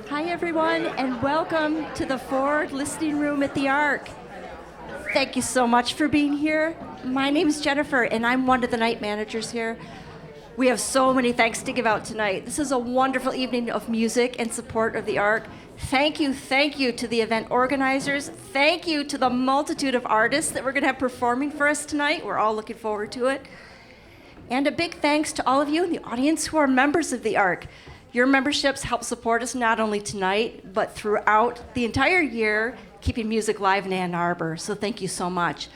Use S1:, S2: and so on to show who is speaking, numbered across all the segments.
S1: Hi, everyone, and welcome to the Ford Listening Room at the Ark. Thank you so much for being here. My name is Jennifer, and I'm one of the night managers here. We have so many thanks to give out tonight. This is a wonderful evening of music and support of the Ark. Thank you to the event organizers. Thank you to the multitude of artists that we're going to have performing for us tonight. We're all looking forward to it. And a big thanks to all of you in the audience who are members of the Ark. Your memberships help support us not only tonight, but throughout the entire year, keeping music live in Ann Arbor. So thank you so much.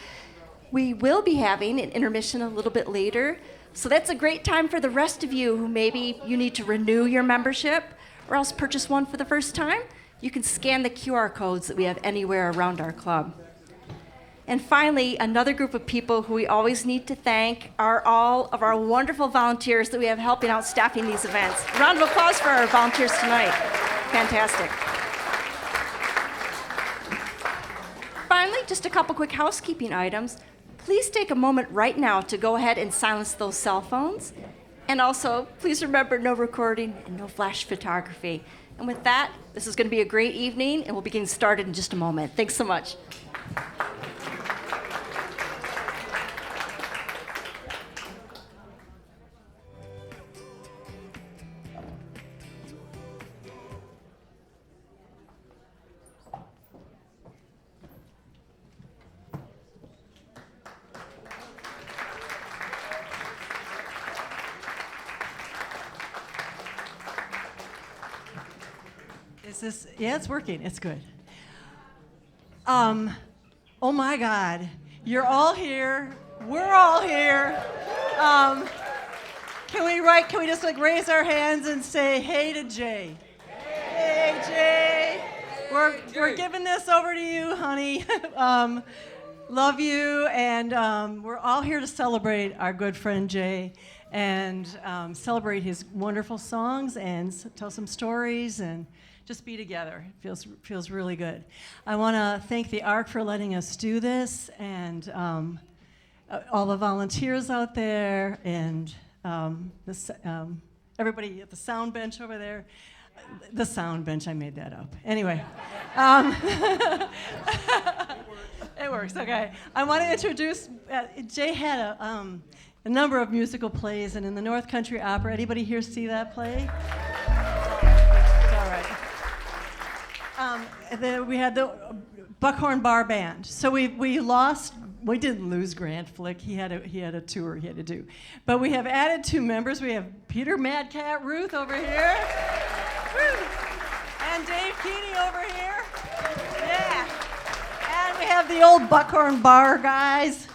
S1: We will be having an intermission a little bit later. So that's a great time for the rest of you who maybe you need to renew your membership or else purchase one for the first time. You can scan the QR codes that we have anywhere around our club. And finally, another group of people who we always need to thank are all of our wonderful volunteers that we have helping out staffing these events. A round of applause for our volunteers tonight. Fantastic. Finally, just a couple quick housekeeping items. Please take a moment right now to go ahead and silence those cell phones. And also, please remember no recording and no flash photography. And with that, this is going to be a great evening, and we'll be getting started in just a moment. Thanks so much.
S2: Yeah, it's working. It's good. Oh my God, you're all here. We're all here. Can we just like raise our hands and say hey to Jay? Hey, Jay. We're giving this over to you, honey. Love you, and we're all here to celebrate our good friend Jay and celebrate his wonderful songs and tell some stories and just be together. It feels really good. I want to thank the Ark for letting us do this, and all the volunteers out there, and everybody at the sound bench over there. The sound bench, I made that up. Anyway. It works, okay. I want to introduce, Jay had a number of musical plays, and in the North Country Opera, anybody here see that play? All right. We had the Buckhorn Bar Band. So we didn't lose Grant Flick. He had a tour he had to do. But we have added 2 members. We have Peter Madcat Ruth over here. And Dave Keeney over here. Yeah. And we have the old Buckhorn Bar guys,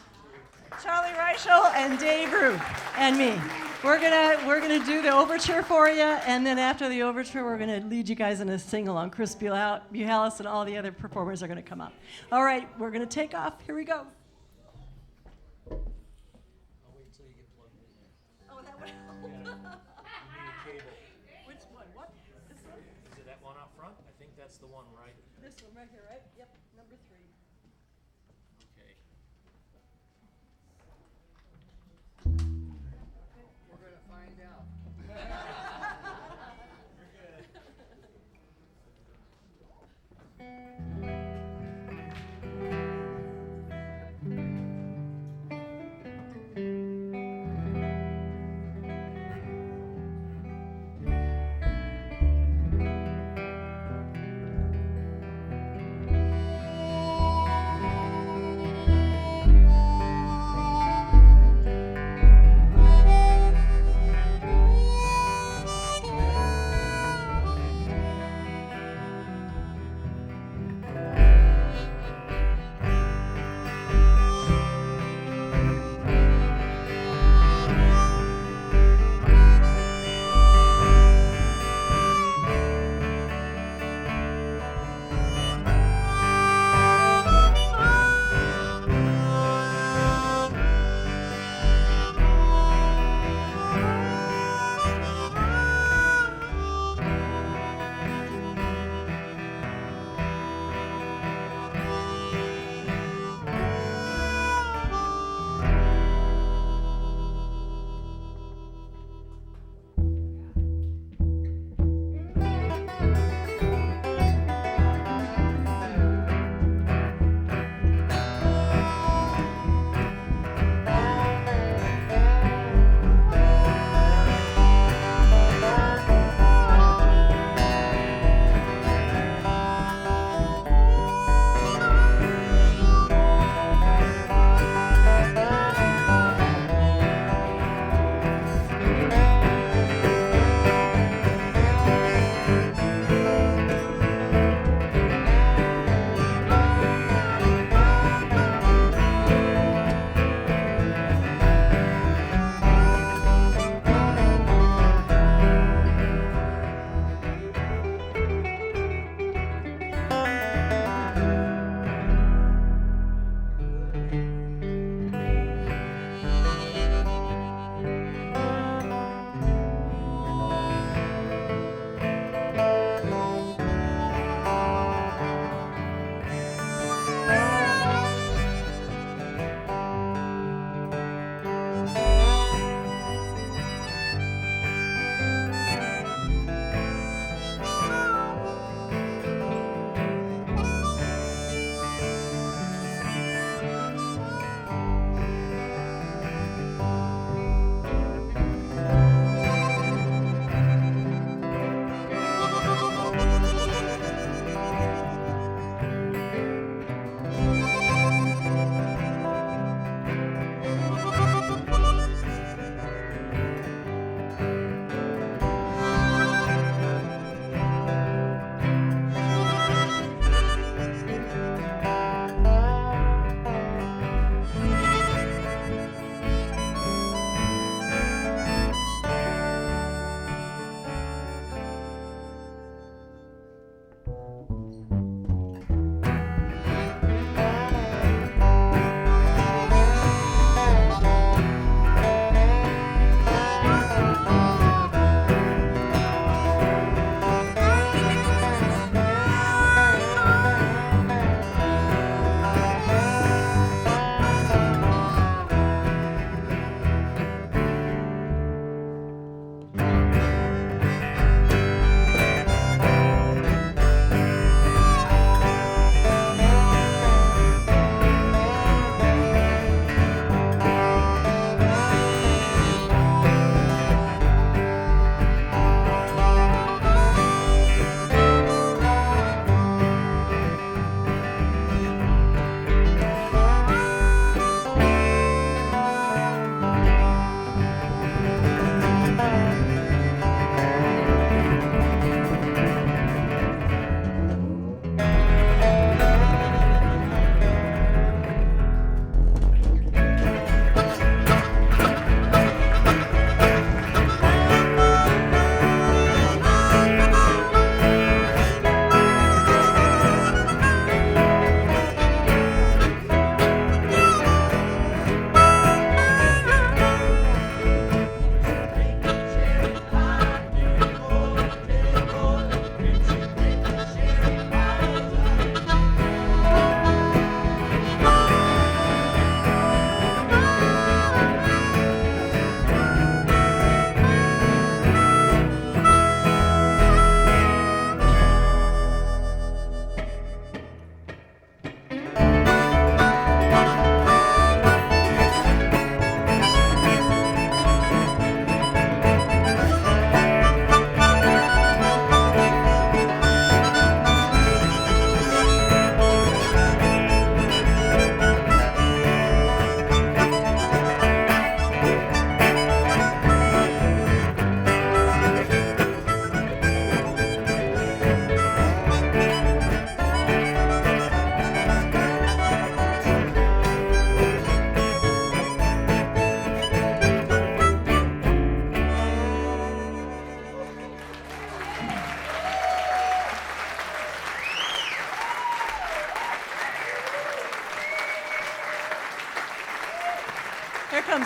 S2: Charlie Reischl and Dave Ruth and me. We're gonna do the overture for you, and then after the overture, we're gonna lead you guys in a sing-along. Chris Buhalis and all the other performers are gonna come up. All right, we're gonna take off. Here we go. I'll wait until you get plugged in. Oh, that would help. Yeah. You need a cable. Which one? What? This one?
S3: Is it that one up front? I think that's the one, right?
S2: This one right here, right? Yep, number 3.
S3: Okay.
S4: We're going to find out.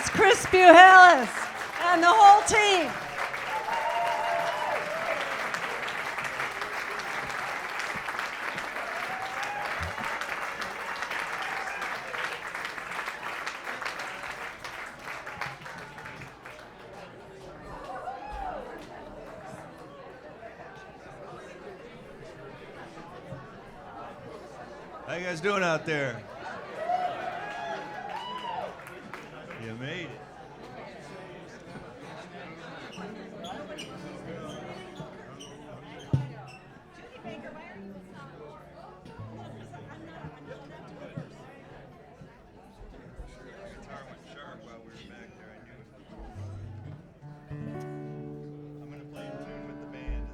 S2: That's Chris Buhalis and the whole team.
S5: How you guys doing out there? You made it.
S2: Judy Banker, why are you
S5: I'm gonna play in tune with the band.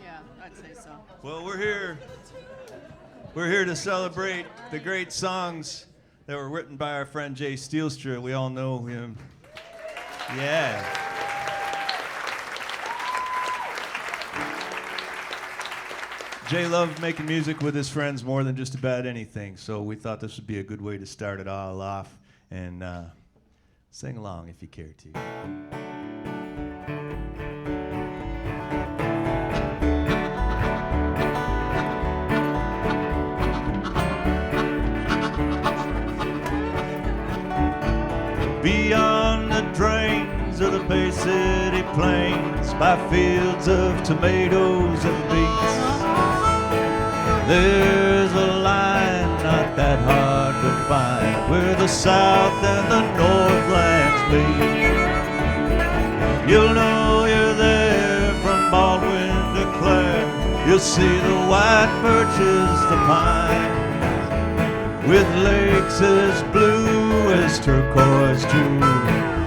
S2: Yeah, I'd say so.
S5: Well, we're here. We're here to celebrate the great songs that were written by our friend Jay Stielstra. We all know him. Yeah. Jay loved making music with his friends more than just about anything, so we thought this would be a good way to start it all off, and sing along if you care to. Beyond the drains of the Bay City plains, by fields of tomatoes and beets, there's a line not that hard to find, where the South and the Northlands meet. You'll know you're there from Baldwin to Clare. You'll see the white birches, the pine, with lakes as blue as turquoise too.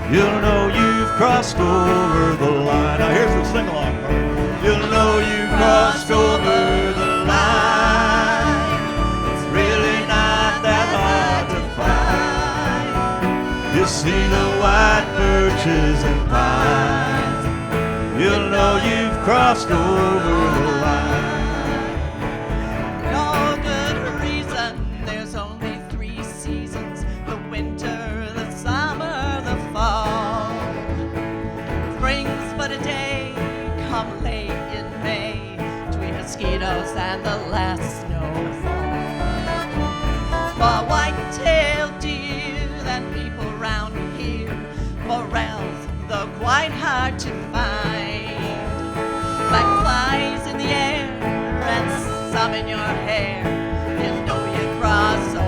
S5: You'll know you've crossed over the line. Now here's the sing-along part. You'll know you've crossed over the line. It's really not that hard to find. You see the white birches and pines. You'll know you've crossed over the line.
S6: And the last snowfall. For white-tailed deer and people round here, morels, though quite hard to find. Black flies in the air and some in your hair, you know you cross over.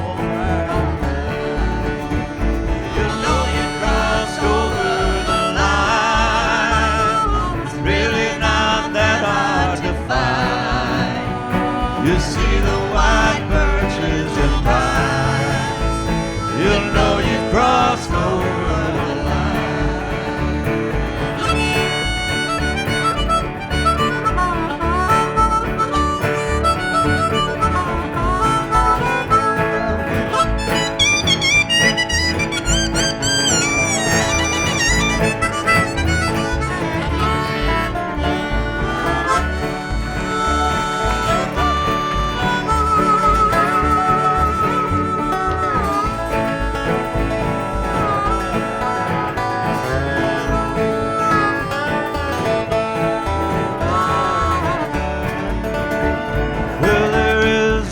S6: You know you cross over the line. It's really not that hard to find. You see the white birches and pines. You'll know you've crossed over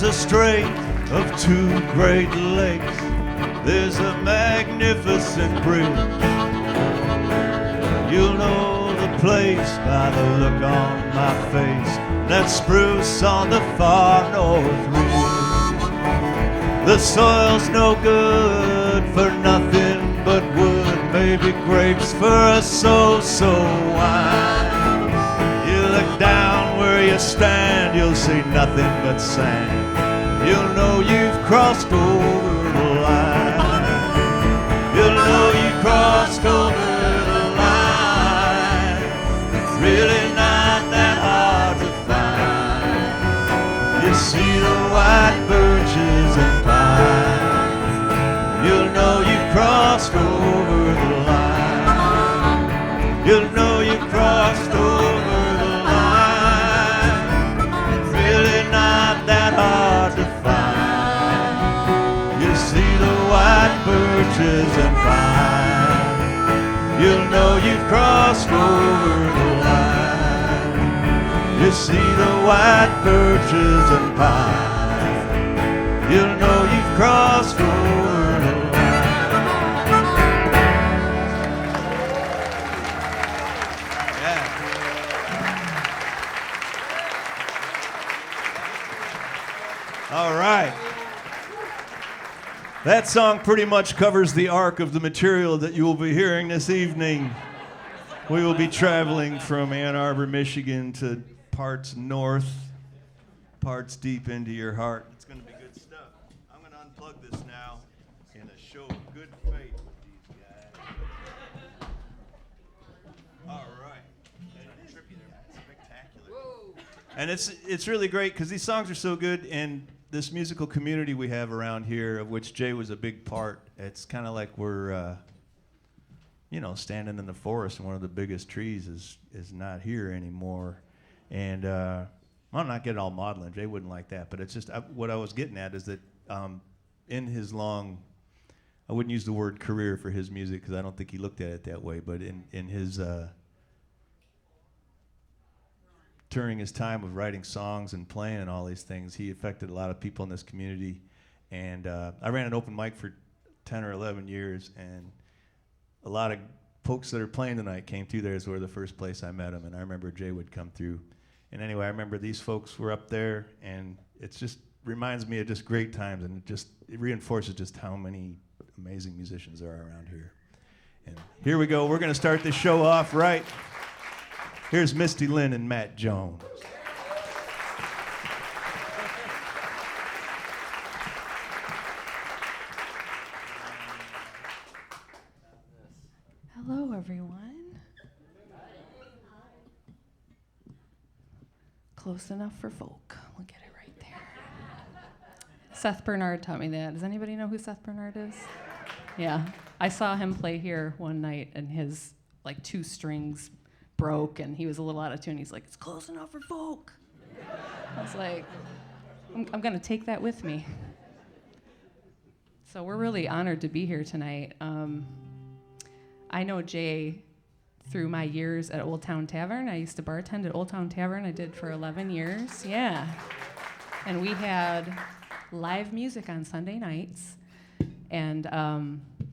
S6: the strait of two great lakes, there's a magnificent bridge. You'll know the place by the look on my face, that spruce on the far north ridge. The soil's no good for nothing but wood, maybe grapes for a so-so wine. You look down where you stand, you'll see nothing but sand. You'll know you've crossed over the line. You'll know you crossed over the line. It's really not that hard to find. You see the white birches and pines. You'll know you've crossed over the line. You'll know you've crossed over the line. It's really not that hard to find. See the white birches and pines.
S5: crossed over the line. You see the white birches and pine, you'll know you've crossed over the line. Yeah. All right. That song pretty much covers the arc of the material that you will be hearing this evening. We will be traveling from Ann Arbor, Michigan to parts north, parts deep into your heart. It's going to be good stuff. I'm going to unplug this now in a show of good faith with these guys. All right. Spectacular. And it's really great because these songs are so good, and this musical community we have around here, of which Jay was a big part, it's kind of like we're, standing in the forest and one of the biggest trees is not here anymore. And I'm not getting all maudlin. Jay wouldn't like that. But it's just what I was getting at is that in his long, I wouldn't use the word career for his music because I don't think he looked at it that way. But in his during his time of writing songs and playing and all these things, he affected a lot of people in this community. And I ran an open mic for 10 or 11 years, and a lot of folks that are playing tonight came through there. As were the first place I met them, and I remember Jay would come through. And anyway, I remember these folks were up there, and it just reminds me of just great times, and it reinforces just how many amazing musicians there are around here. And here we go. We're going to start this show off right. Here's Misty Lynn and Matt Jones.
S7: Hello, everyone. Close enough for folk. We'll get it right there. Seth Bernard taught me that. Does anybody know who Seth Bernard is? Yeah. I saw him play here one night, and his, 2 strings broke, and he was a little out of tune. He's like, it's close enough for folk. I was like, I'm going to take that with me. So we're really honored to be here tonight. I know Jay through my years at Old Town Tavern. I used to bartend at Old Town Tavern. I did for 11 years. Yeah. And we had live music on Sunday nights. And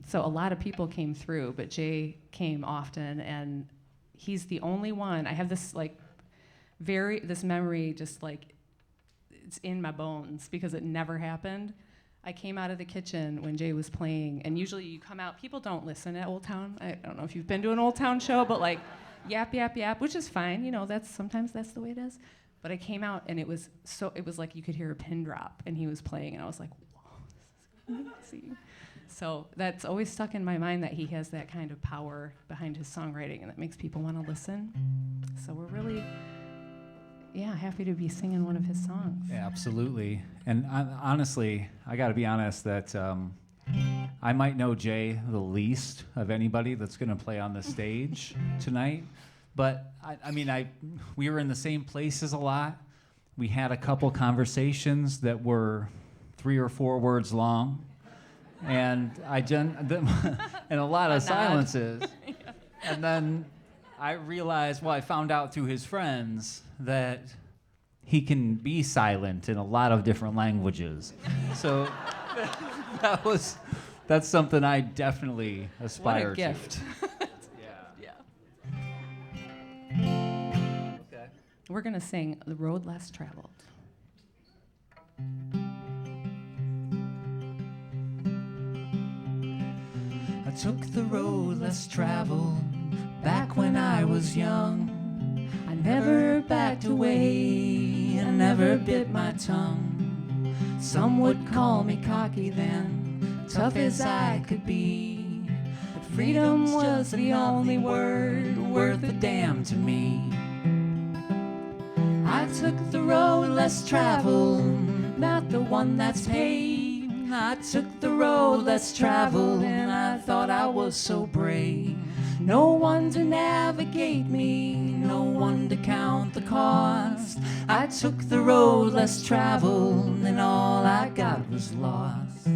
S7: so a lot of people came through, but Jay came often, and he's the only one. I have this this memory just it's in my bones because it never happened. I came out of the kitchen when Jay was playing, and usually you come out, people don't listen at Old Town. I don't know if you've been to an Old Town show, but yap, yap, yap, which is fine. Sometimes that's the way it is. But I came out, and it was like you could hear a pin drop, and he was playing, and I was like, whoa, this is amazing. So that's always stuck in my mind that he has that kind of power behind his songwriting, and that makes people want to listen. So we're really, happy to be singing one of his songs.
S8: Yeah, absolutely. And honestly, I got to be honest that I might know Jay the least of anybody that's going to play on the stage tonight. But we were in the same places a lot. We had a couple conversations that were 3 or 4 words long. And and a lot of silences. Yeah. And then I realized, I found out through his friends that he can be silent in a lot of different languages. So that's something I definitely aspire to.
S7: What a gift.
S8: Yeah. Okay.
S7: We're going to sing The Road Less Traveled.
S8: I took the road less traveled back when I was young. I never backed away, I never bit my tongue. Some would call me cocky then, tough as I could be. But freedom was the only word worth a damn to me. I took the road less traveled, not the one that's paved. I took the road less traveled, and I thought I was so brave. No one to navigate me, no one to count the cost. I took the road less traveled, and all I got was lost.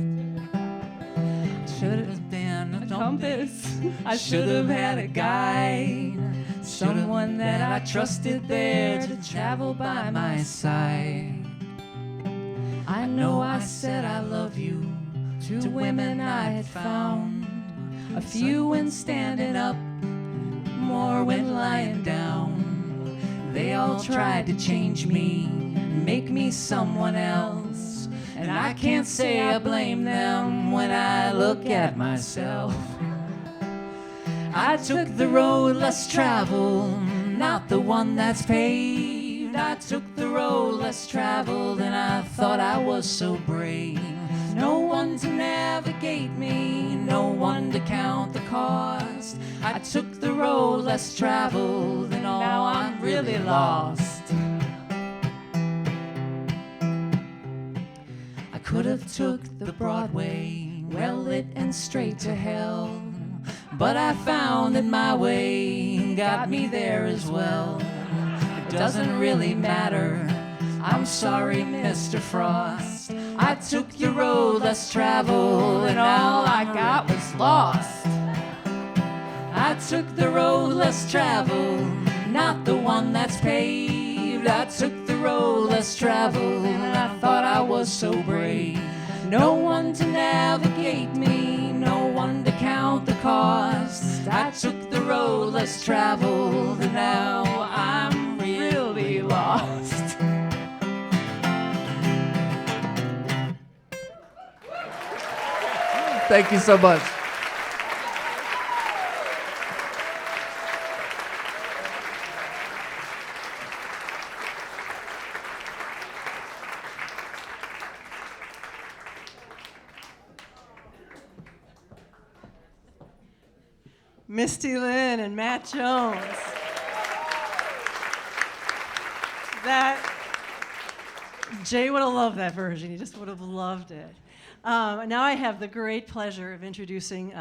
S7: should have been a compass. I should have had a guide, someone that I trusted there to travel by my side. I know I said I love you to women I had found, a few when standing up, more when lying down. They all tried to change me, make me someone else, and I can't say I blame them when I look at myself. I took the road less traveled, not the one that's paved. I took the road less traveled, and I thought I was so brave. No one to navigate me, no one to count the cost. I took the road less traveled, and now I'm really lost. I could have took the Broadway, well lit and straight to hell, but I found that my way got me there as well. It doesn't really matter, I'm sorry, Mr. Frost. I took your road less traveled, and all I got was lost. I took the road less traveled, not the one that's paved. I took the road less traveled, and I thought I was so brave. No one to navigate me, no one to count the cost. I took the road less traveled, and now I'm really lost.
S4: Thank you so much.
S2: Misty Lynn and Matt Jones. That Jay would have loved that version. He just would have loved it. Now I have the great pleasure of introducing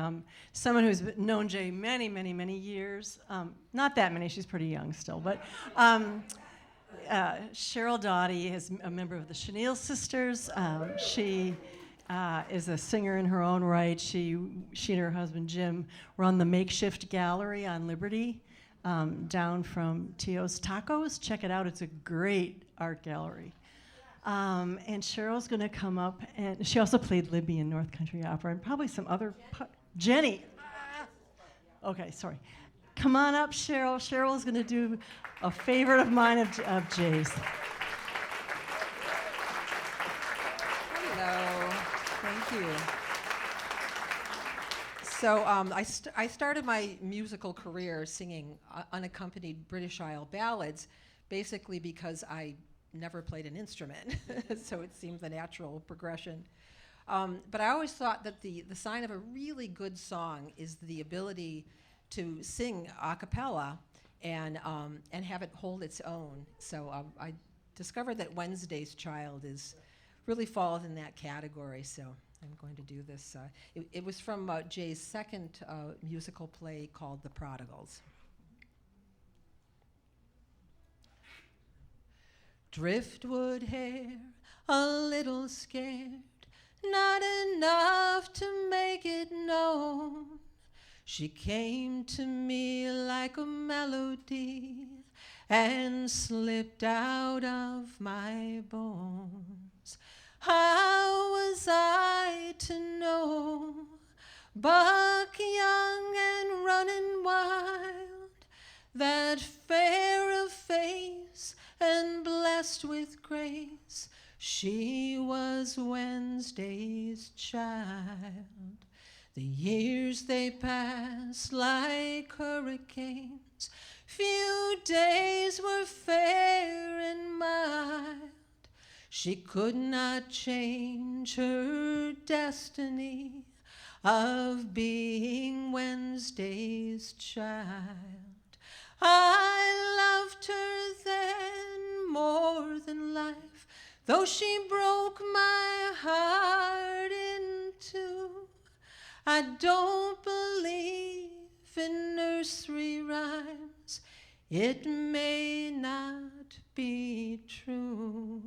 S2: someone who's known Jay many, many, many years. Not that many, she's pretty young still, but Cheryl Dawdy is a member of the Chenille Sisters. She is a singer in her own right. She and her husband Jim run the Makeshift Gallery on Liberty, down from Tio's Tacos. Check it out, it's a great art gallery. And Cheryl's going to come up, and she also played Libby in North Country Opera, and probably some other. Jenny. Okay, sorry. Come on up, Cheryl. Cheryl's going to do a favorite of mine of Jay's.
S9: Hello. Thank you. So I started my musical career singing unaccompanied British Isle ballads, basically because I never played an instrument, so it seemed the natural progression. But I always thought that the sign of a really good song is the ability to sing a cappella and have it hold its own. So I discovered that Wednesday's Child really falls in that category, so I'm going to do this. It was from Jay's second musical play called The Prodigals. Driftwood hair, a little scared, not enough to make it known. She came to me like a melody and slipped out of my bones. How was I to know, buck young and running wild, that fair of face and blessed with grace, she was Wednesday's child. The years they passed like hurricanes, few days were fair and mild. She could not change her destiny of being Wednesday's child. I loved her then more than life, though she broke my heart in two. I don't believe in nursery rhymes, It may not be true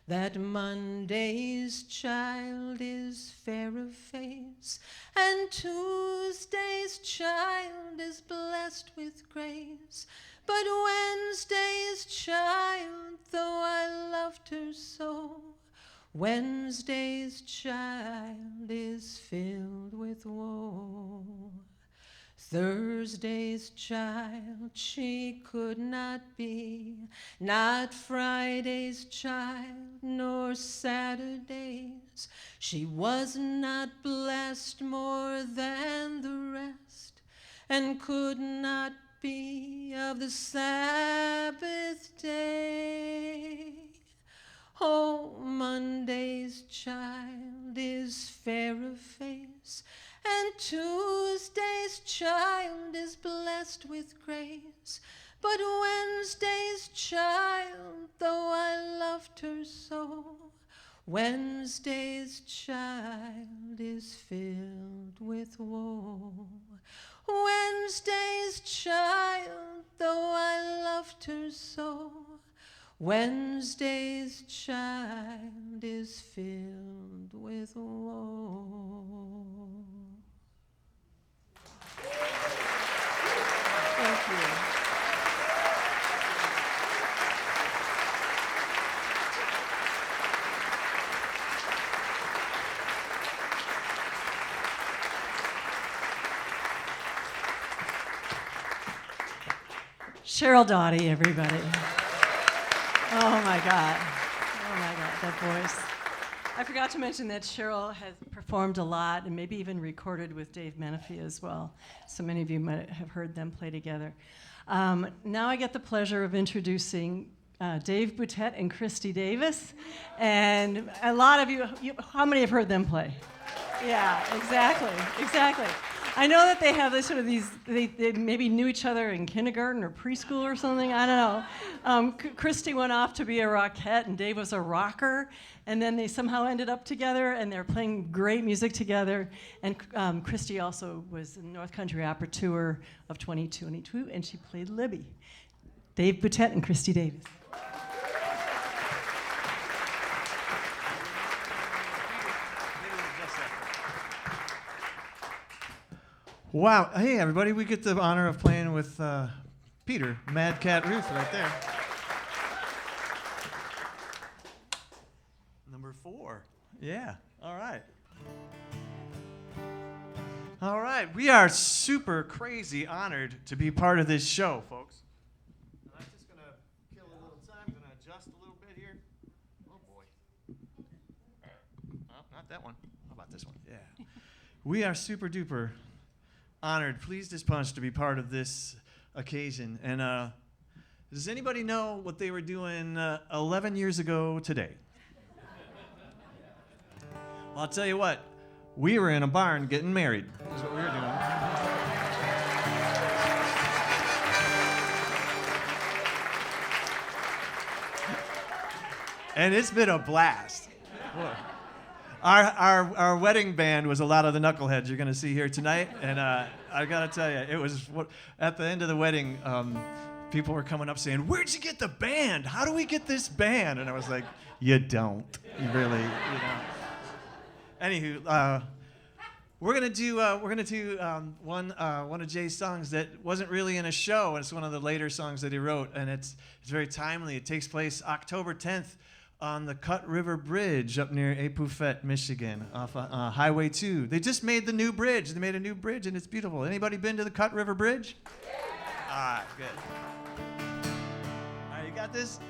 S9: that Monday's child is fair of face, and Tuesday's child is blessed with grace. But Wednesday's child, though I loved her so, Wednesday's child is filled with woe. Thursday's child she could not be, not Friday's child, nor Saturday's. She was not blessed more than the rest, and could not be of the Sabbath day. Oh, Monday's child is fair of face, and Tuesday's child is blessed with grace. But Wednesday's child, though I loved her so, Wednesday's child is filled with woe. Wednesday's child, though I loved her so, Wednesday's child is filled with woe. Thank you.
S2: Cheryl Dawdy, everybody. Oh my God, that voice. I forgot to mention that Cheryl has performed a lot and maybe even recorded with Dave Menefee as well. So many of you might have heard them play together. Now I get the pleasure of introducing Dave Boutette and Kristi Davis. And a lot of you, how many have heard them play? Yeah, exactly. I know that they have this sort of these, they maybe knew each other in kindergarten or preschool or something, I don't know. Kristi went off to be a rockette and Dave was a rocker, and then they somehow ended up together and they're playing great music together. And Kristi also was in the North Country Opera Tour of 2022, and she played Libby. Dave Boutette and Kristi Davis.
S6: Wow. Hey, everybody. We get the honor of playing with Peter Madcat Ruth right there. Number 4. Yeah. All right. All right. We are super crazy honored to be part of this show, folks. I'm just going to kill a little time. I'm going to adjust a little bit here. Oh, boy. Oh, not that one. How about this one? Yeah. We are super duper honored, pleased as punch to be part of this occasion. And does anybody know what they were doing 11 years ago today? Well, I'll tell you what. We were in a barn getting married. That's what we were doing. And it's been a blast. Boy. Our wedding band was a lot of the knuckleheads you're going to see here tonight, and I got to tell you, it was at the end of the wedding, people were coming up saying, "Where'd you get the band? How do we get this band?" And I was like, "You don't. You really, you don't." Anywho, we're gonna do one of Jay's songs that wasn't really in a show. It's one of the later songs that he wrote, and it's very timely. It takes place October 10th. On the Cut River Bridge up near Boutette, Michigan, off Highway 2. They just made the new bridge. They made a new bridge, and it's beautiful. Anybody been to the Cut River Bridge? Yeah. All right, good. All right, you got this?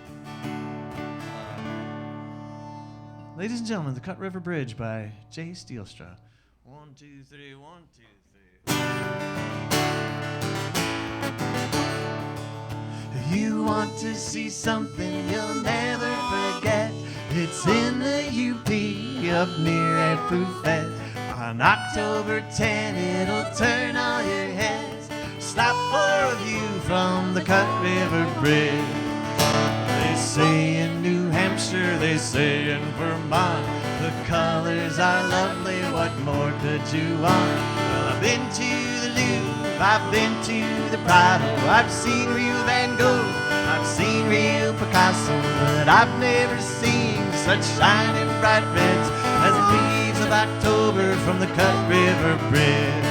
S6: Ladies and gentlemen, the Cut River Bridge by Jay Stielstra. 1, 2, 3, 1, 2, 3. You want to see something you'll never forget. It's in the UP up near Boutette. On October 10, it'll turn all your heads. Stop for a view from the Cut River Bridge. They say in New Hampshire, they say in Vermont, the colors are lovely, what more could you want? Well, I've been to the Louvre I've been to the Prado, I've seen real Van Gogh, I've seen real Picasso, but I've never seen such shining bright reds as the leaves of October from the Cut River Bridge.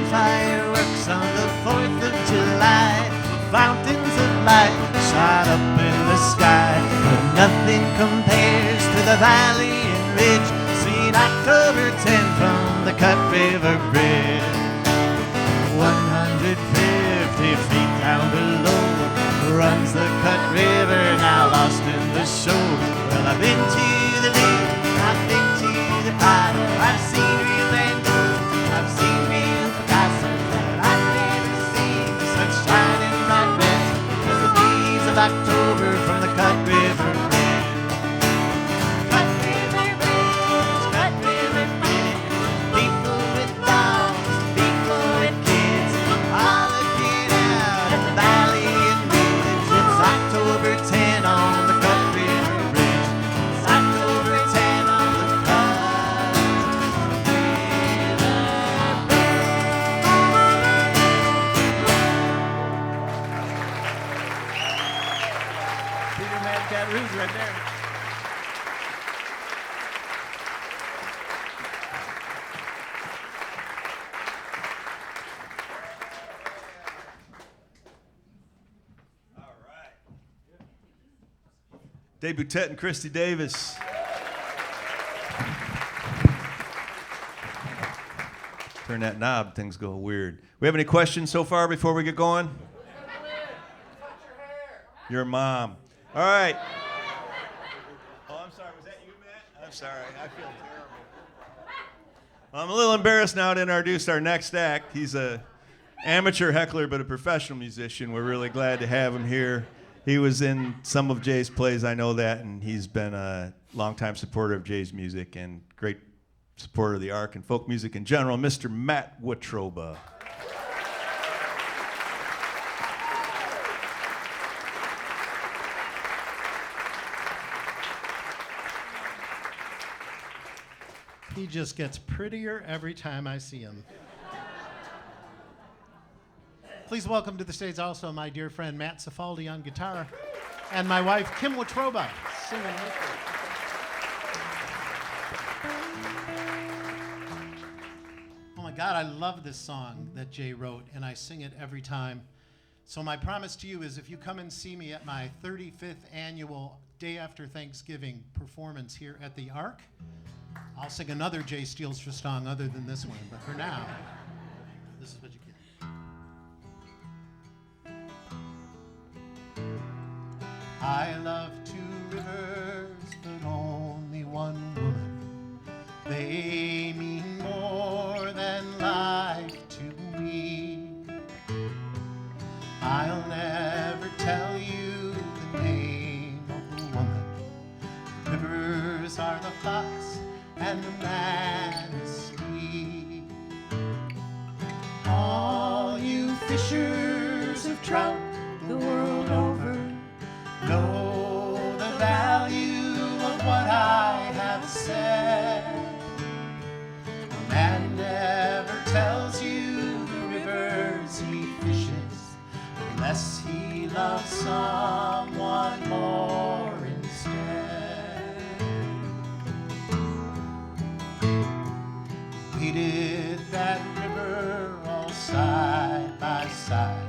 S6: Fireworks on the 4th of July, fountains of light shot up in the sky, but nothing compares to the valley and ridge seen October 10 from the Cut River Bridge. 150 feet down below runs the Cut River, now lost in the show. Well, I've been to the lake, I've been to the Prado, I've seen real Van Gogh, I've seen real Picasso, but I've never seen such shining bright reds as the leaves of October from the Cut River Bridge. Cut River Bridge, Cut River Bridge, people with dogs, people with kids, all looking out at the valley and ridge. It's October 10 on the Cut River Bridge. It's October 10 on the Cut River Bridge. Peter Madcat Ruth right there.
S5: Boutette and Kristi Davis. Turn that knob, things go weird. We have any questions so far before we get going? Your mom. All right. Oh, I'm sorry. Was that you, Matt? I'm sorry. I feel terrible. I'm a little embarrassed now to introduce our next act. He's a amateur heckler, but a professional musician. We're really glad to have him here. He was in some of Jay's plays, I know that, and he's been a longtime supporter of Jay's music and great supporter of the Ark and folk music in general, Mr. Matt Watroba.
S10: He just gets prettier every time I see him. Please welcome to the stage also my dear friend Matt Cifaldi on guitar and my wife Kim Watroba singing with me. Oh my God, I love this song that Jay wrote and I sing it every time. So my promise to you is if you come and see me at my 35th annual Day After Thanksgiving performance here at the Ark, I'll sing another Jay Stielstra song other than this one, but for now, this is what you get. I love two rivers, but only one woman. They mean more than life to me. I'll never tell you the name of the woman. Rivers are the fox and the Menefee. All you fishers of trout the world over know the value of what I have said. A man never tells you the rivers he fishes unless he loves someone more instead. We did that river all side by side,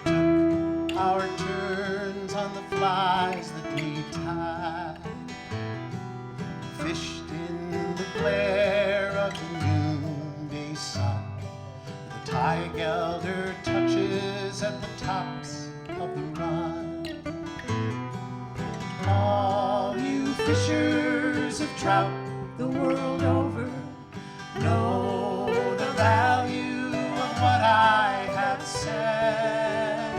S10: took our turns on the flies that we tied, fished in the glare of the noonday sun. The tide elder touches at the tops of the run. All you fishers of trout the world over know the value of what I have said.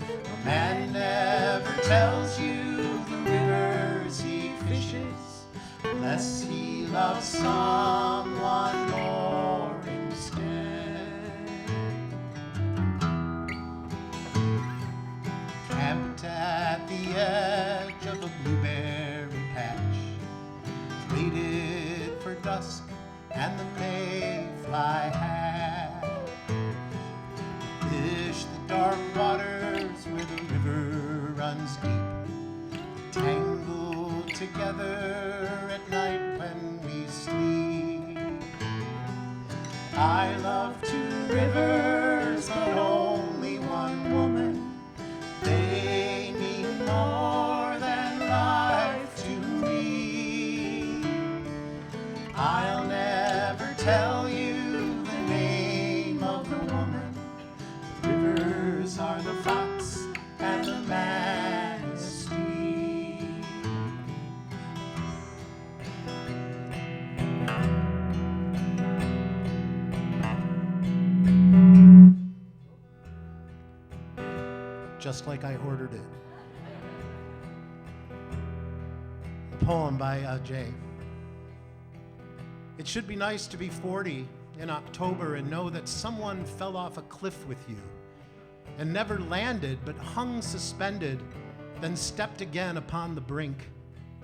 S10: A man never tells you the rivers he fishes unless he loves someone more instead. just like I ordered it. A poem by Jay. It should be nice to be 40 in October and know that someone fell off a cliff with you and never landed but hung suspended, then stepped again upon the brink,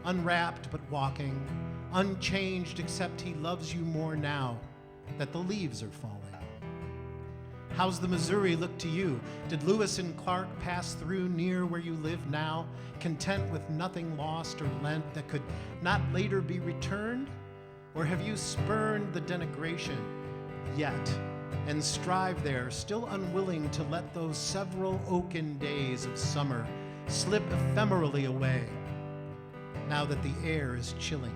S10: unwrapped but walking, unchanged except he loves you more now that the leaves are falling. How's the Missouri look to you? Did Lewis and Clark pass through near where you live now, content with nothing lost or lent that could not later be returned? Or have you spurned the denigration yet and strive there, still unwilling to let those several oaken days of summer slip ephemerally away, now that the air is chilling?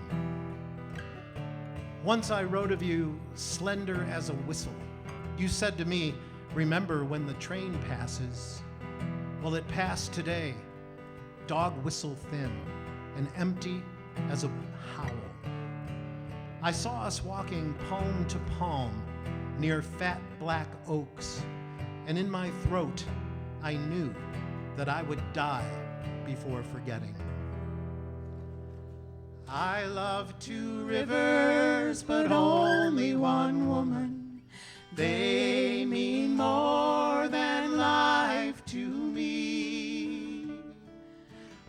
S10: Once I wrote of you, slender as a whistle. You said to me, remember when the train passes? Well, it passed today, dog whistle thin and empty as a howl. I saw us walking palm to palm near fat black oaks, and in my throat I knew that I would die before forgetting. I love 2 rivers, but only one woman. They mean more than life to me.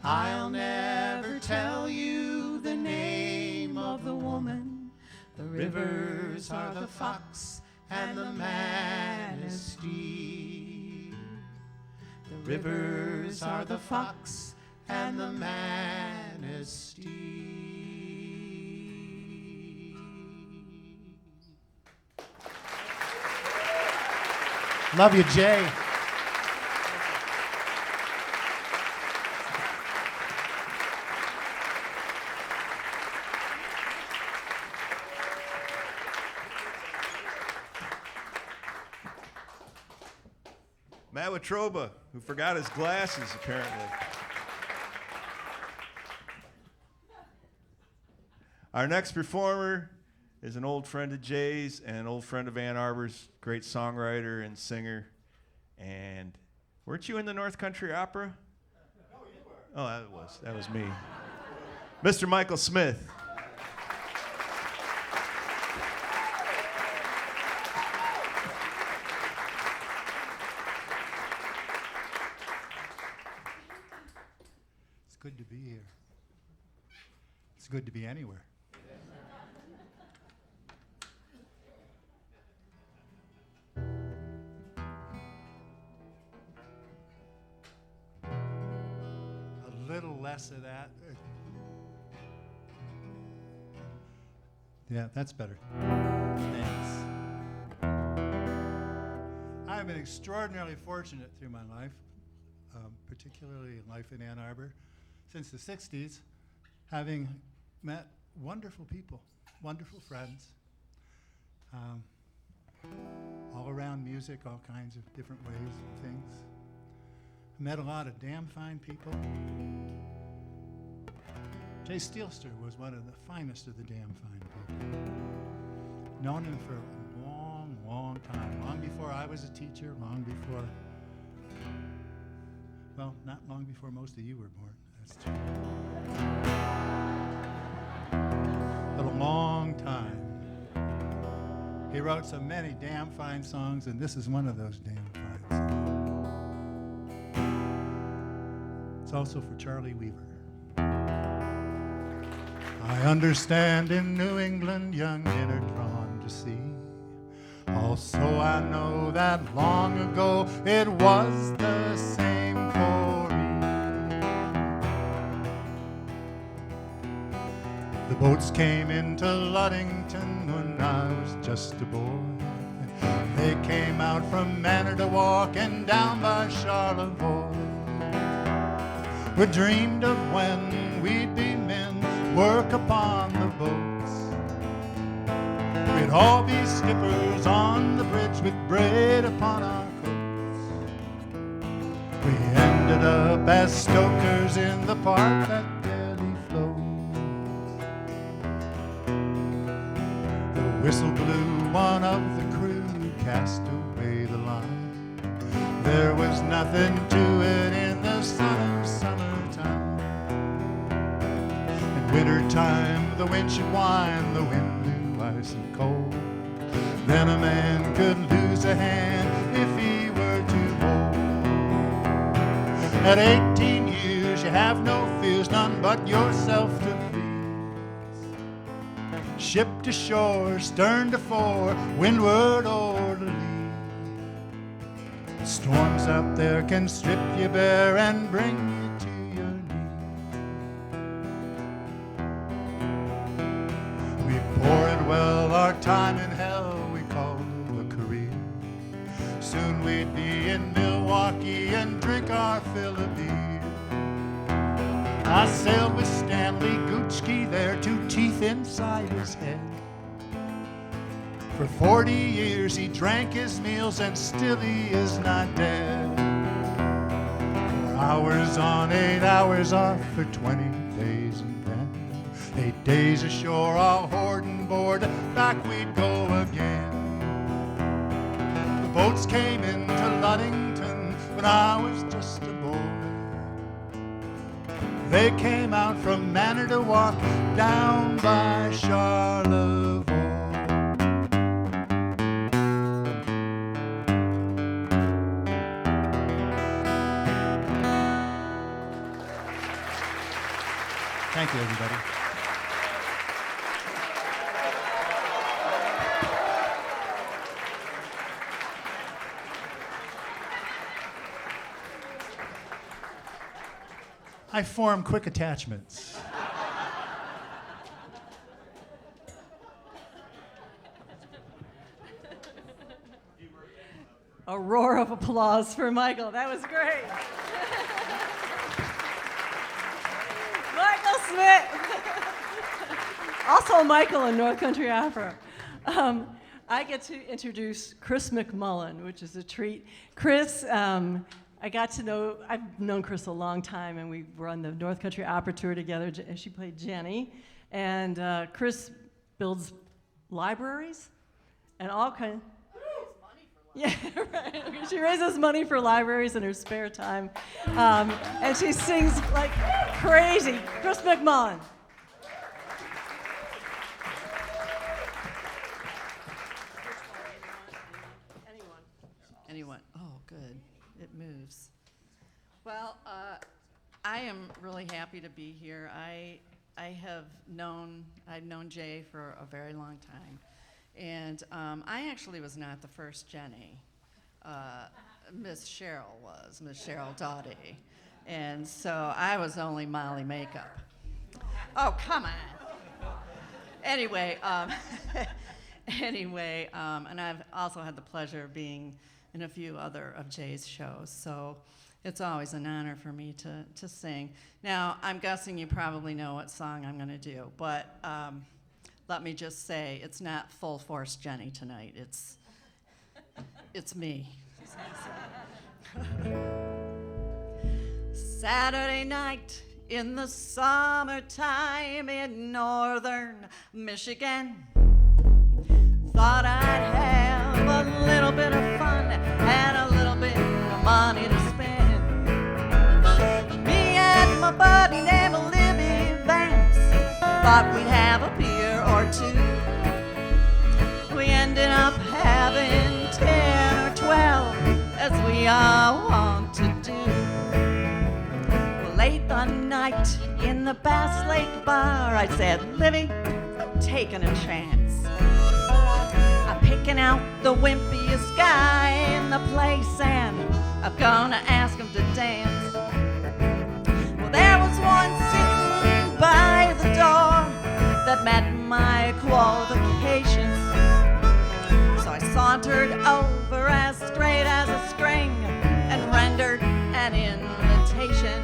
S10: I'll never tell you the name of the woman. The rivers are the fox and the manistee. The rivers are the fox and the manistee. Love you, Jay.
S6: Matt Watroba, who forgot his glasses, apparently. Our next performer is an old friend of Jay's and an old friend of Ann Arbor's, great songwriter and singer. And weren't you in the North Country Opera? No, you were. Oh, that was me. Mr. Michael Smith.
S11: It's good to be here. It's good to be anywhere. A little less of that. Yeah, that's better. Thanks. I've been extraordinarily fortunate through my life, particularly in life in Ann Arbor, since the 60s, having met wonderful people, wonderful friends, all around music, all kinds of different ways and things. Met a lot of damn fine people. Jay Stielstra was one of the finest of the damn fine people. Known him for a long, long time, long before I was a teacher, long before, well, not long before most of you were born. That's true. But a long time. He wrote so many damn fine songs, and this is one of those damn fine songs. It's also for Charlie Weaver. I understand in New England young men are drawn to sea. Also I know that long ago it was the same for me. The boats came into Ludington when I was just a boy. They came out from Manitowoc and down by Charlevoix. We dreamed of when we'd be men, work upon the boats. We'd all be skippers on the bridge with braid upon our coats. We ended up as stokers in the part that barely floats. The whistle blew, one of the crew cast away the line. There was nothing to it in the sun of summertime. In wintertime, the wind should whine, the wind blew ice and cold. Then a man could lose a hand if he were too bold. At 18 years, you have no fears, none but yourself to please. Ship to shore, stern to fore, windward or to lee. Storms out there can strip you bare and bring you to your knees. We poured well our time in hell, we called it a career. Soon we'd be in Milwaukee and drink our fill of beer. I sailed with Stanley Goochke there, 2 teeth inside his head. For 40 years he drank his meals and still he is not dead. 4 hours on, 8 hours off for 20 days and then 8 days ashore, all hoard and board, back we'd go again. The boats came into Ludington when I was just a boy. They came out from Manitowoc down by Charlevoix.
S10: Thank you, everybody. I form quick attachments.
S2: A roar of applause for Michael. That was great. Michael Smith. Also Michael in North Country Opera. I get to introduce Chris McMullen, which is a treat. Chris, I've known Chris a long time, and we were on the North Country Opera tour together, and she played Jenny. And Chris builds libraries and all kinds. Yeah, right. She raises money for libraries in her spare time, and she sings like crazy. Chris McMullen.
S12: Anyone? Oh, good. It moves. Well, I am really happy to be here. I've known Jay for a very long time. And I actually was not the first Jenny. Miss Cheryl Dawdy. And so I was only Molly Makeup. Oh, come on. Anyway, and I've also had the pleasure of being in a few other of Jay's shows. So it's always an honor for me to sing. Now, I'm guessing you probably know what song I'm going to do, but let me just say, it's not full force Jenny tonight. It's me. Saturday night in the summertime in northern Michigan. Thought I'd have a little bit of fun and a little bit of money to spend. Me and my buddy named Libby Vance thought we'd have a beer or two. We ended up having 10 or 12, as we all want to do. Well, late one night in the Bass Lake Bar, I said, Libby, I'm taking a chance. I'm picking out the wimpiest guy in the place, and I'm gonna ask him to dance. Well, there was one sitting by the door that met my qualifications. So I sauntered over as straight as a string and rendered an invitation.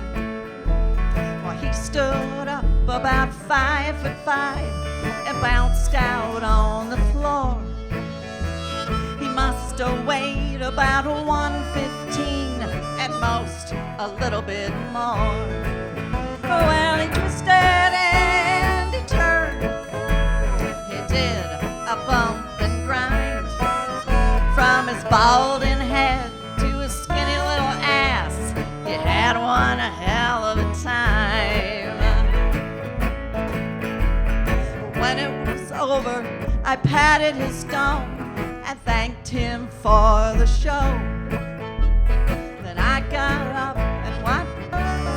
S12: Well, he stood up about 5'5" and bounced out on the floor. He must have weighed about 115, at most a little bit more. Well, he twisted and he turned. He did a bump and grind from his balding head to his skinny I patted his stone and thanked him for the show. Then I got up and went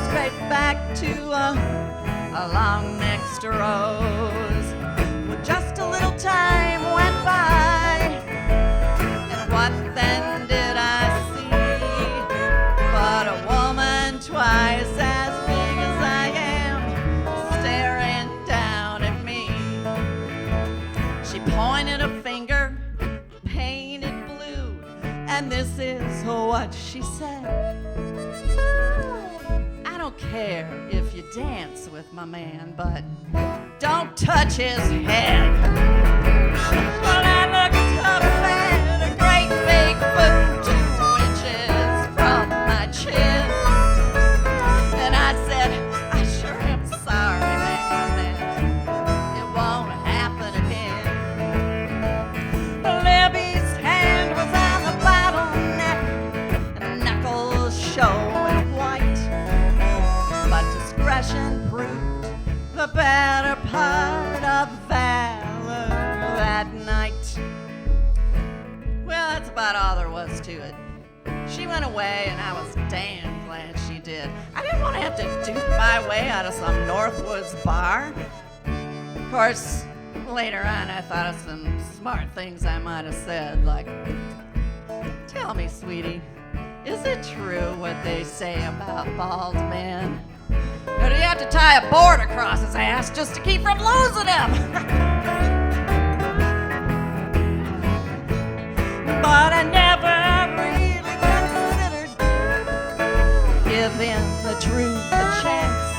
S12: straight back to along next rows. Well, just a little time went by, and what then did I see but a woman twice as big as I am, staring down at me. She pointed a finger, painted blue, and this is what she said: I don't care if you dance with my man, but don't touch his head. Well, I looked up at a great big boot 2 inches from my chin, and I said, I sure am sorry, man, it won't happen again. Libby's hand was on the bottleneck, and knuckles showing white, but discretion proved the better part of valor that night. Well, that's about all there was to it. She went away, and I was damn glad she did. I didn't want to have to duke my way out of some Northwoods bar. Of course, later on, I thought of some smart things I might have said, like, tell me, sweetie, is it true what they say about bald men? Or do you have to tie a board across his ass just to keep from losing him? But I never really considered giving the truth a chance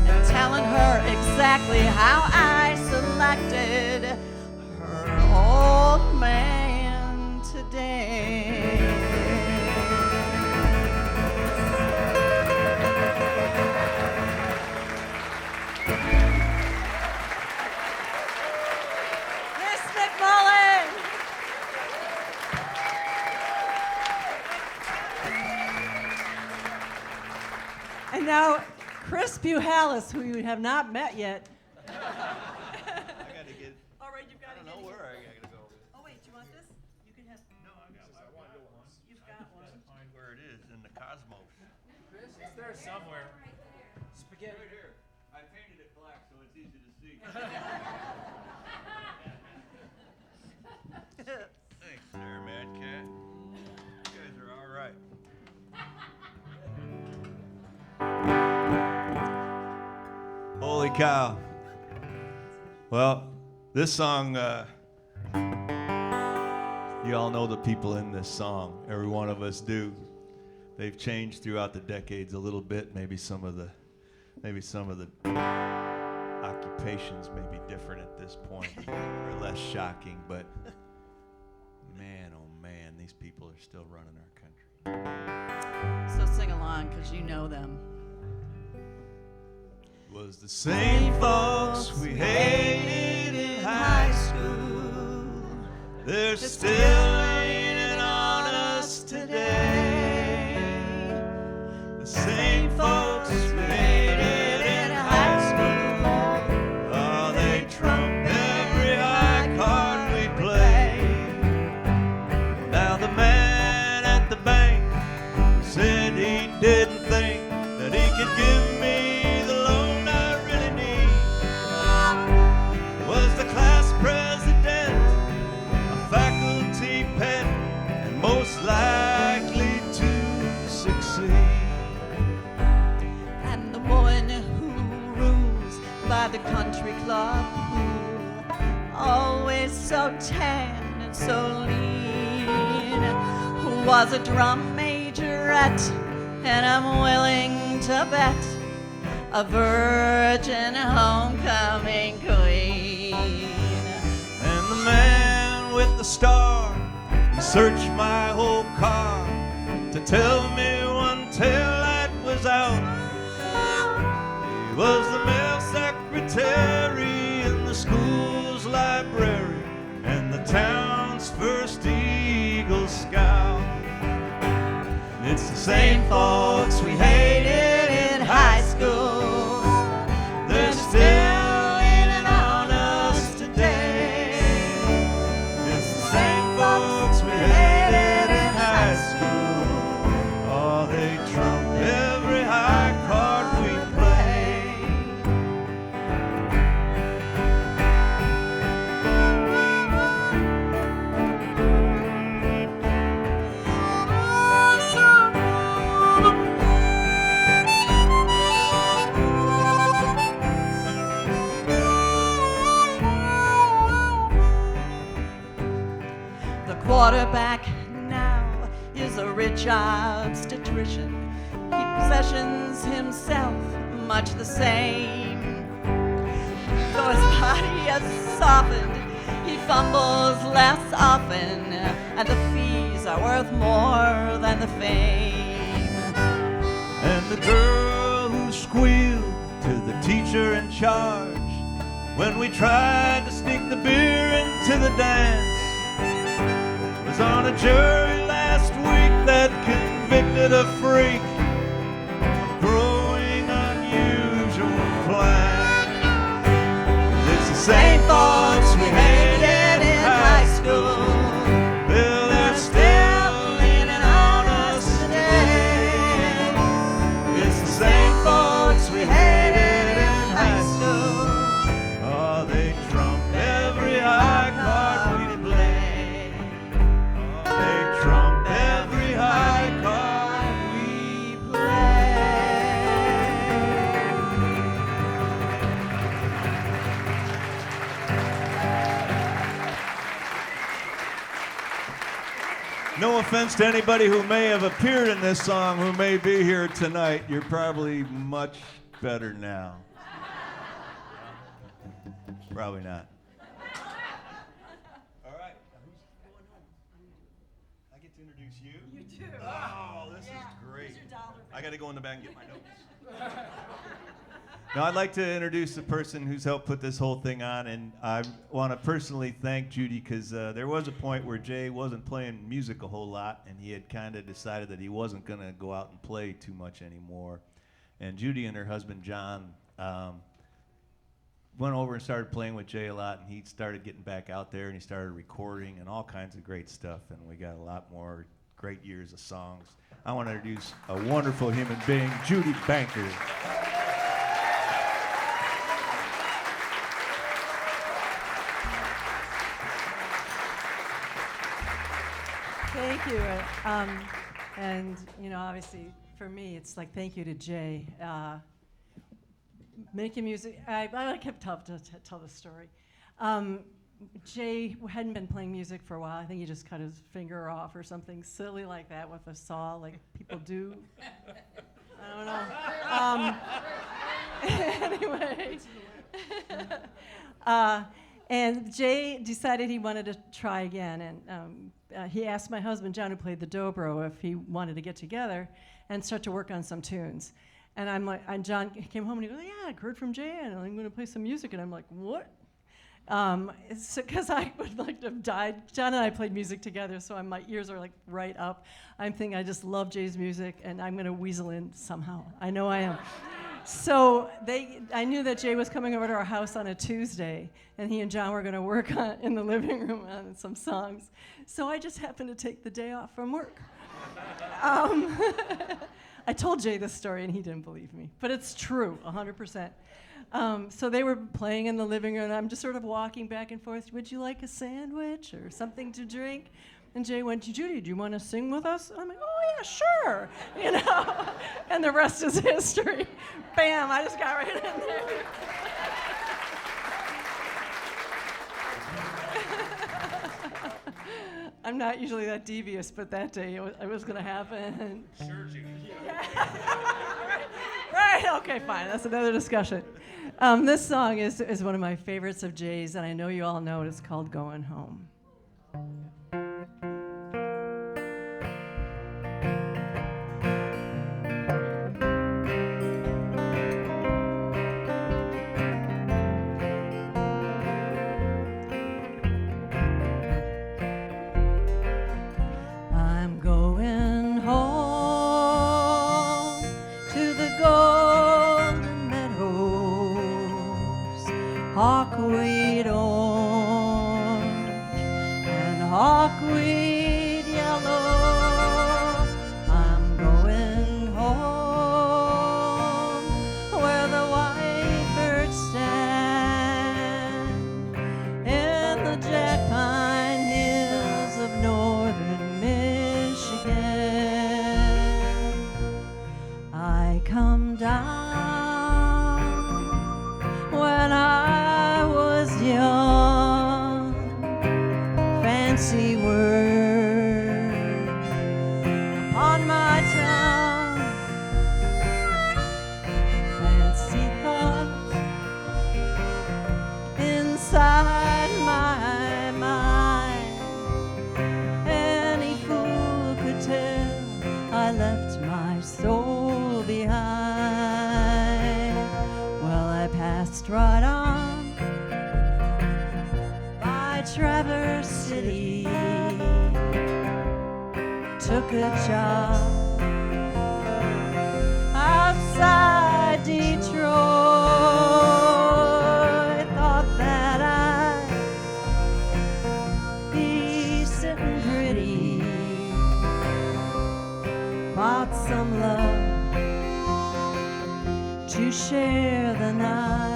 S12: and telling her exactly how I selected her old man today.
S2: Miss McMullen. And now, Chris Buhalis, who you have not met yet.
S6: I gotta get.
S2: All right, you've got
S6: I don't know where I gotta go.
S2: Oh wait, do you want this? You can have.
S6: No, I want one.
S2: You've got one.
S6: Find where it is in the cosmos.
S3: It's there somewhere.
S6: Spaghetti. Right here. I painted it black so it's easy to see. Thanks there, Madcat. You guys are all right. Holy cow. Well, this song, you all know the people in this song. Every one of us do. They've changed throughout the decades a little bit. Maybe some of the occupations may be different at this point, or less shocking, but man, oh man, these people are still running our country.
S12: So sing along, because you know them.
S6: Was the same folks we hated in high school. They're still leaning on us today. The same folks we hated in high school. Oh, they trump every high card we play. Now the man at the bank said he didn't think that he could give me the loan I really need. Was the class president, a faculty pet, and most likely to succeed.
S12: And the woman who rules by the country club, who always so tan and so lean, who was a drum majorette, and I'm willing to bet a virgin homecoming queen.
S6: And the man with the star, he searched my whole car to tell me one taillight was out. He was the mail secretary in the school's library and the town's first Eagle Scout. It's the same folks we hated in high school. They're still leaning on us today.
S12: obstetrician. He possessions himself much the same. Though his body has softened, he fumbles less often, and the fees are worth more than the fame.
S5: And the girl who squealed to the teacher in charge when we tried to sneak the beer into the dance was on a jury last week that convicted a freak of growing unusual plans. It's the same thoughts we hated in high school. Well, they're still leaning on us today. It's the same thoughts we hated in high school. Oh, they trump every high card we play. Oh, they trump every high card we play. No offense to anybody who may have appeared in this song who may be here tonight. You're probably much better now. Probably not. All right. Who's going home? I get to introduce you? You too. Oh, this is great. I got to go in the back and get my notes. Now, I'd like to introduce the person who's helped put this whole thing on, and I want to personally thank Judy, because there was a point where Jay wasn't playing music a whole lot, and he had kind of decided that he wasn't going to go out and play too much anymore. And Judy and her husband, John, went over and started playing with Jay a lot, and he started getting back out there, and he started recording and all kinds of great stuff, and we got a lot more great years of songs. I want to introduce a wonderful human being, Judy Banker.
S2: Thank you. And, you know, obviously, for me, it's like thank you to Jay. Making music, I kept tough to tell the story. Jay hadn't been playing music for a while. I think he just cut his finger off or something silly like that with a saw, like people do. I don't know. Anyway. And Jay decided he wanted to try again, and he asked my husband, John, who played the dobro, if he wanted to get together and start to work on some tunes. And I'm like, and John came home and he goes, yeah, I heard from Jay, and I'm going to play some music. And I'm like, what? Because I would like to have died. John and I played music together, so my ears are like right up. I'm thinking I just love Jay's music, and I'm going to weasel in somehow. I know I am. So I knew that Jay was coming over to our house on a Tuesday, and he and John were going to work in the living room on some songs. So I just happened to take the day off from work. I told Jay this story, and he didn't believe me, but it's true, 100%. So they were playing in the living room, and I'm just sort of walking back and forth. Would you like a sandwich or something to drink? And Jay went, Judy, do you want to sing with us? I'm like, oh, yeah, sure. You know, and the rest is history. Bam, I just got right in there. I'm not usually that devious, but that day it was going to happen.
S3: Sure, Judy.
S2: Yeah. Right, okay, fine. That's another discussion. This song is one of my favorites of Jay's, and I know you all know it. It's called Going Home.
S12: Hawkweed orange
S2: Traverse City, took a job outside Detroit, thought that I'd be sitting pretty, bought some love to share the night.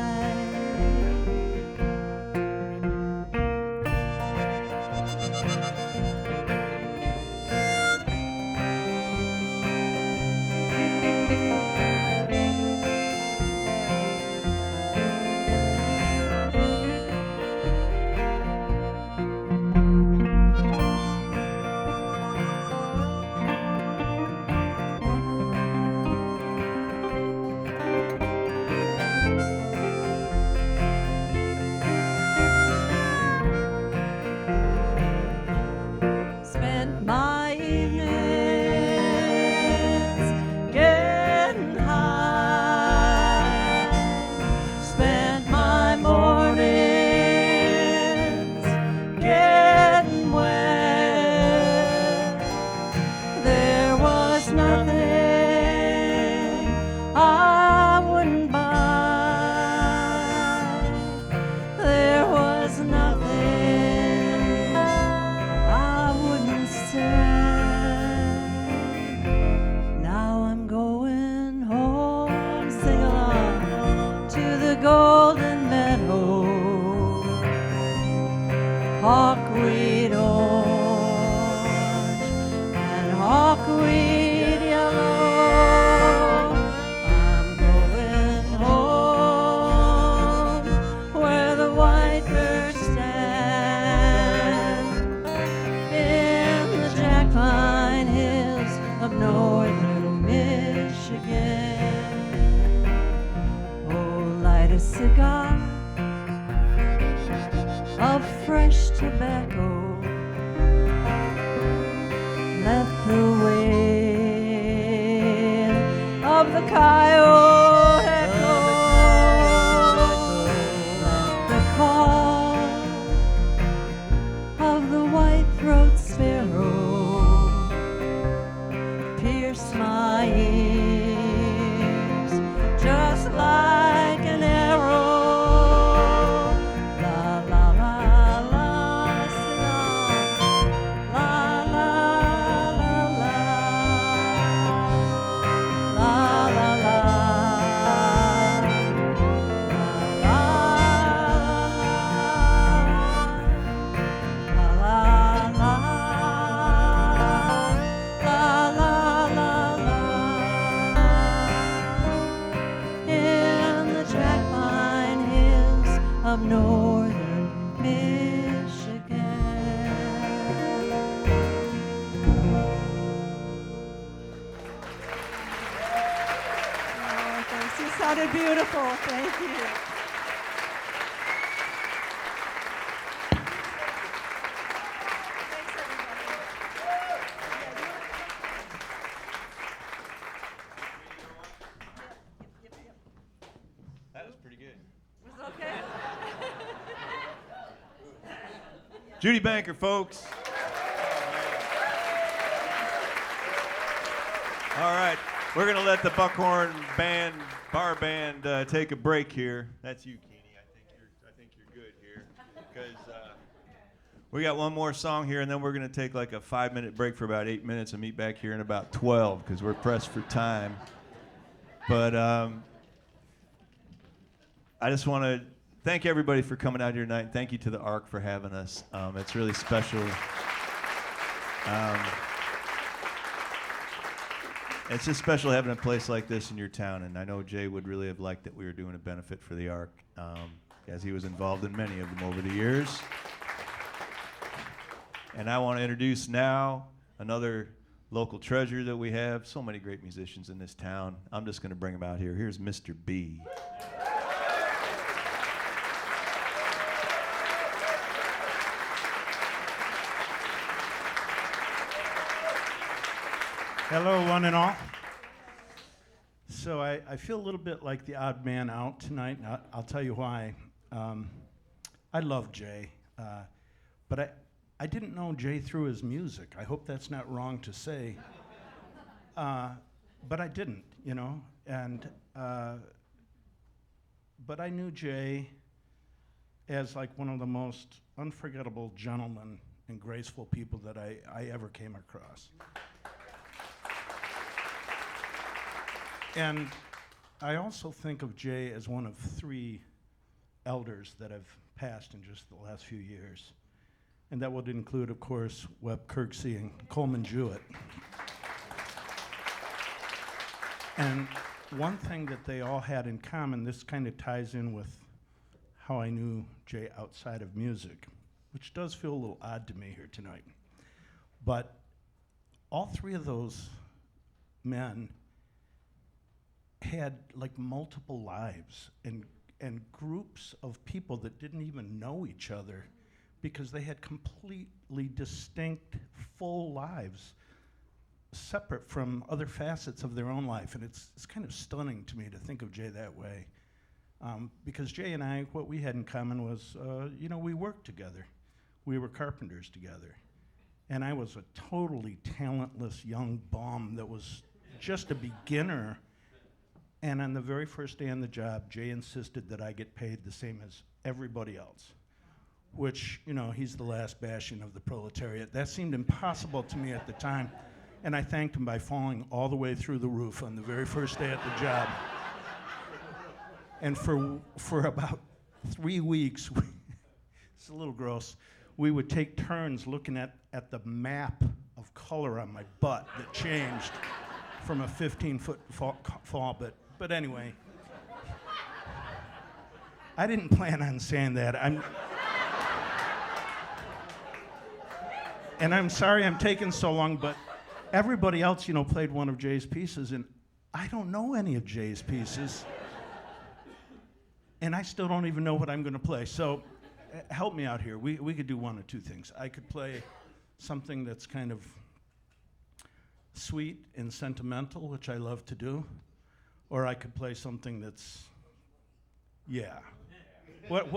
S2: Hawkweed orange and hawkweed yellow. I'm going home where the white birds stand in the jack pine hills of northern Michigan. Oh, light a cigar of fresh tobacco, let the wail of the coyote echo, let the call of the white-throat sparrow pierce my ears just like an arrow. Of northern Michigan. Oh, thanks. You sounded beautiful. Thank you. Thanks, everybody.
S6: That was pretty good.
S2: Was it okay?
S6: Judy Banker, folks. All right, we're gonna let the Buckhorn Bar Band take a break here. That's you, Keeney. I think you're good here, because we got one more song here, and then we're gonna take like a 5-minute break for about 8 minutes and meet back here in about 12, because we're pressed for time. But I just want to thank everybody for coming out here tonight. Thank you to the Ark for having us. It's really special. It's just special having a place like this in your town, and I know Jay would really have liked that we were doing a benefit for the Ark, as he was involved in many of them over the years. And I want to introduce now another local treasure that we have. So many great musicians in this town. I'm just going to bring him out here. Here's Mr. B.
S13: Hello, one and all. So I feel a little bit like the odd man out tonight, and I'll tell you why. I love Jay. But I didn't know Jay through his music. I hope that's not wrong to say. But I didn't, you know. And but I knew Jay as like one of the most unforgettable gentlemen and graceful people that I ever came across. And I also think of Jay as one of 3 elders that have passed in just the last few years. And that would include, of course, Webb Kirksey and Coleman Jewett. And one thing that they all had in common, this kind of ties in with how I knew Jay outside of music, which does feel a little odd to me here tonight. But all 3 of those men had like multiple lives and groups of people that didn't even know each other because they had completely distinct, full lives separate from other facets of their own life. And it's kind of stunning to me to think of Jay that way. Because Jay and I, what we had in common was, you know, we worked together. We were carpenters together. And I was a totally talentless young bum that was just a beginner. And on the very first day on the job, Jay insisted that I get paid the same as everybody else, which, you know, he's the last bastion of the proletariat. That seemed impossible to me at the time. And I thanked him by falling all the way through the roof on the very first day at the job. And for about 3 weeks, it's a little gross, we would take turns looking at the map of color on my butt that changed from a 15-foot fall. But anyway, I didn't plan on saying that. And I'm sorry I'm taking so long, but everybody else, you know, played one of Jay's pieces, and I don't know any of Jay's pieces. And I still don't even know what I'm going to play. So help me out here. We could do one of 2 things. I could play something that's kind of sweet and sentimental, which I love to do, or I could play something that's, yeah. What?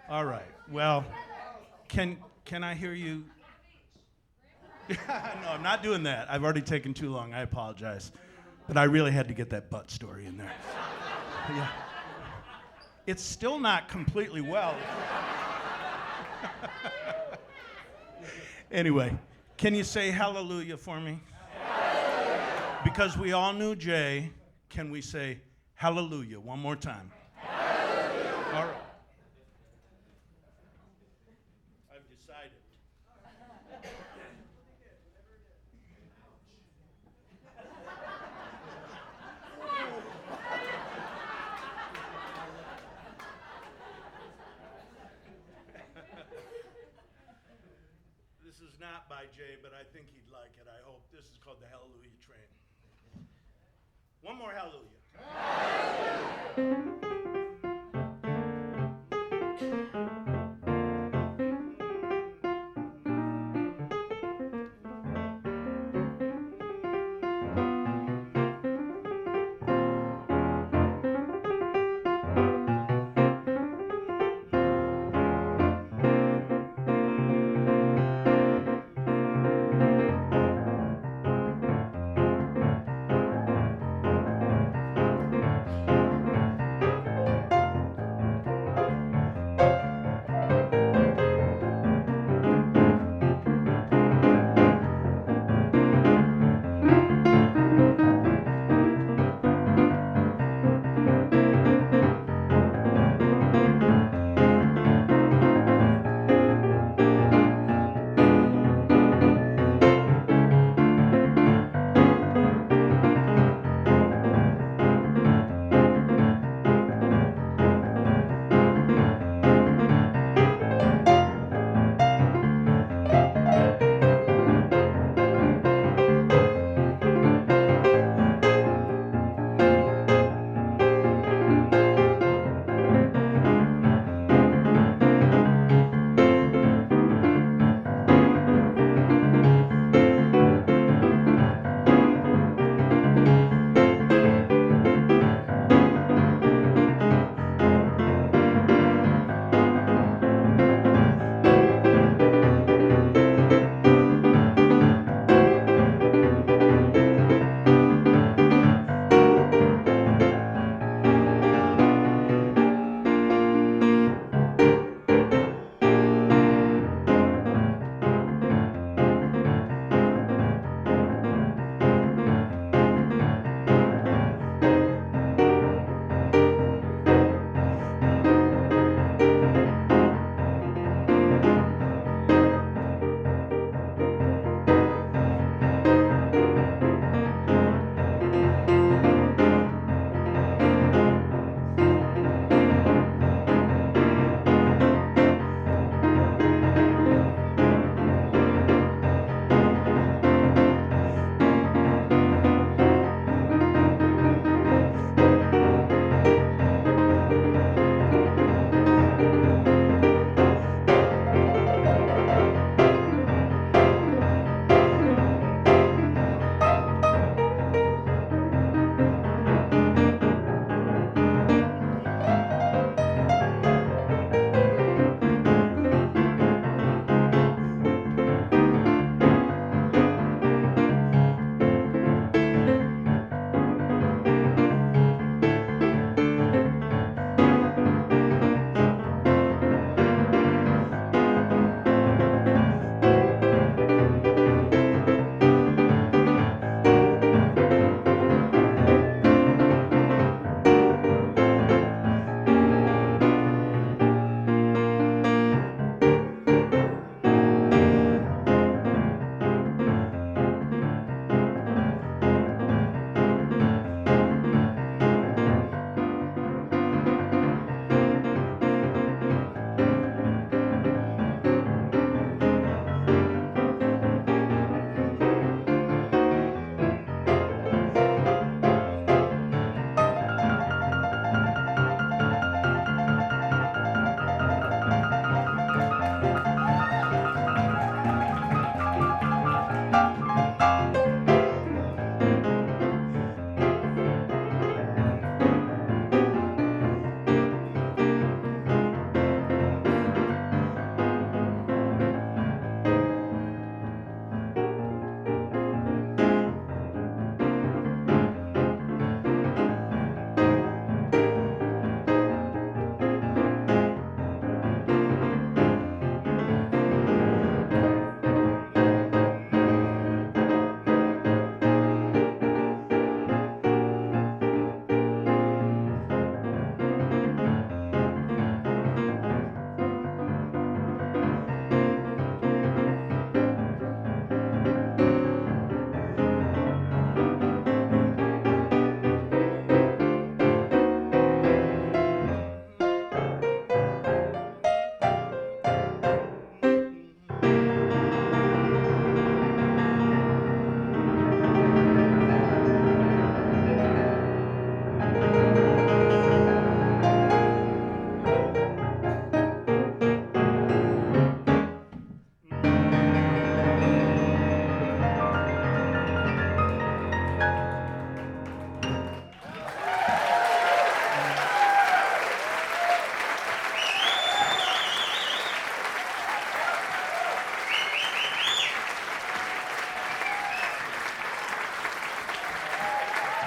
S13: All right. Well, can I hear you? No, I'm not doing that. I've already taken too long. I apologize. But I really had to get that butt story in there. Yeah. It's still not completely well. Anyway, can you say hallelujah for me? Hallelujah. Because we all knew Jay, can we say hallelujah one more time? Hallelujah. All right. I've decided. This is not by Jay, but I think he'd like it, I hope. This is called the Hallelujah Train. One more hallelujah. Hallelujah.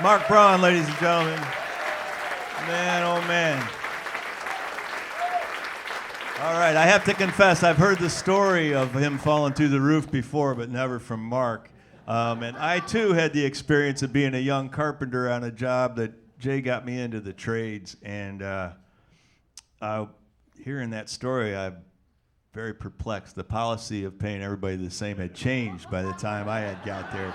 S6: Mark Braun, ladies and gentlemen. Man, oh man. All right, I have to confess, I've heard the story of him falling through the roof before, but never from Mark. And I, too, had the experience of being a young carpenter on a job that Jay got me into the trades. And hearing that story, I'm very perplexed. The policy of paying everybody the same had changed by the time I had got there.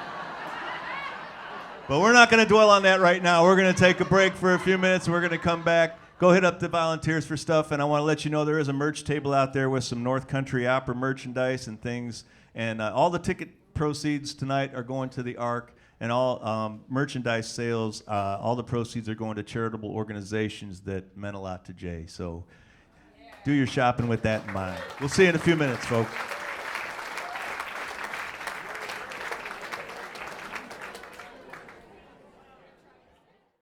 S6: But we're not going to dwell on that right now. We're going to take a break for a few minutes, and we're going to come back. Go hit up the volunteers for stuff, and I want to let you know there is a merch table out there with some North Country Opera merchandise and things. And all the ticket proceeds tonight are going to the Ark, and all merchandise sales, all the proceeds are going to charitable organizations that meant a lot to Jay. So do your shopping with that in mind. We'll see you in a few minutes, folks.